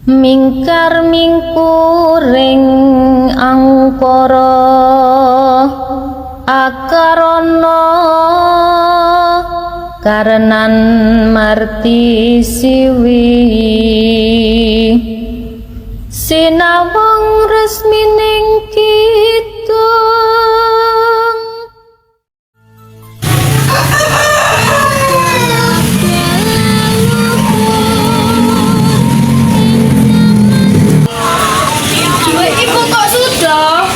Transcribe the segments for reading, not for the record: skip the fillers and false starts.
mingkar mingkuring angkara akarana karenan marti siwi sinawang resmining kidung. Ibu kok sudah?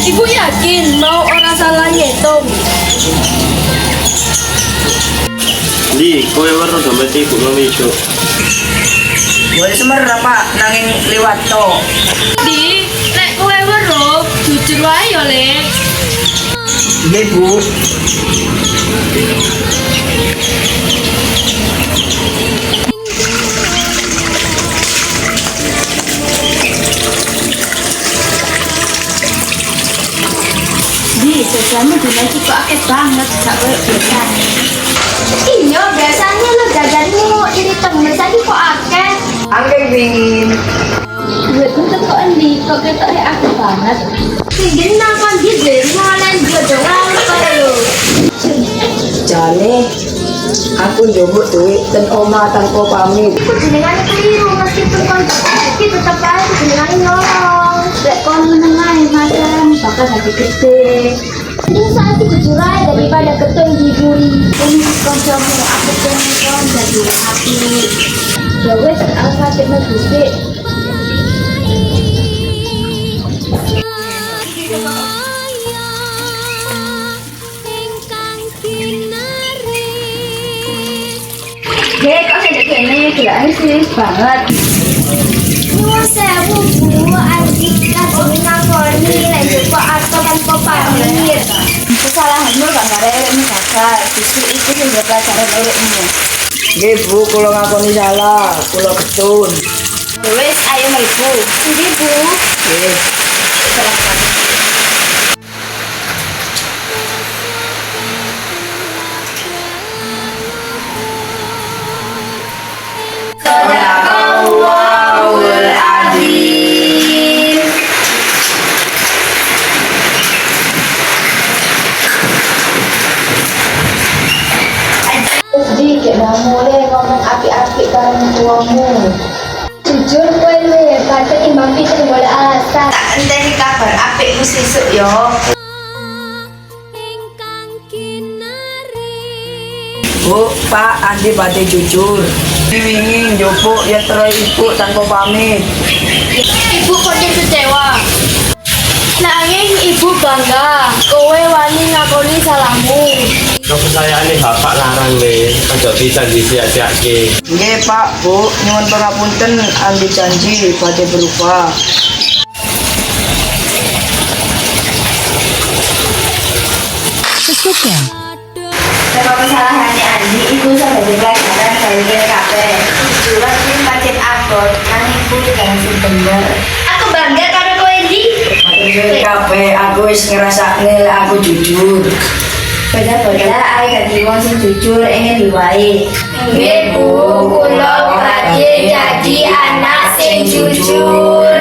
Ibu yakin mau orang salah ngitung? Di, kowe weruh dompet ibu nang ijo. Boleh semerah pak, nanging lewat to. Di, nek kowe weruh, jujur wae ya, Le. Nggih bu. Di, jajanmu dina iki kok akeh banget, gak koyo biasane. Iya, biasanya lo jajanmu iri temen saiki kok akeh. Angger pingin. Duit untuk kok endi, kok ketoknya akeh banget. Tinggi nang di duit malah jodohan karo. Jane, aku njupuk duit ten oma tanpa pamit. Aku jenengane keliru meskipun kon iki tetep ae jenengane nolong. Lek kon meneng ae macan bakal jadi gede. Ini saat itu jujur aja daripada ketemu diburi. Ini kancamu aku pengen kon jadi hati. Ya wes aku hati Gusti. Kok ada kene gila sih banget. Nyuwun sewu Bu, adik kajeng ngakoni lek joko atau tanpa pamit. Kesalahanmu gak ngarepmu gagal. Justru itu sing mbok pelajaran elekmu. Nggih bu, kula ngakoni salah, kula getun. Wes ayo mlebu. Sini Bu. Nggih. Silakan. Sadaqallahul azim. Di kena mulai ngomong api-api karo tuamu. Jujur kowe luwih hebat ketimbang pinter boleh alasan. Tak enteni kabar apikmu sesuk yo. Bu, Pak, Andi badhe jujur. Wingi njupuk ya terus ibu tanpa pamit. Ibu kok kecewa. Nanging ibu bangga, kowe wani ngakoni salahmu. Kepercayaane bapak larang le, aja bisa disiak-siake. Nggih, Pak, Bu, nyuwun pangapunten Andi janji badhe berubah. Sebab kesalahannya Andi, ibu sebagai pelajaran bagi kita kabeh. Jual sing pacet abot, nang ibu jangan sing bener. Aku bangga karo kowe Di. Kabeh aku wis ngrasakne lek aku jujur. Beda-beda ae dadi wong sing jujur ingin diwae. Nggih Bu, kula badhe jadi anak sing jujur.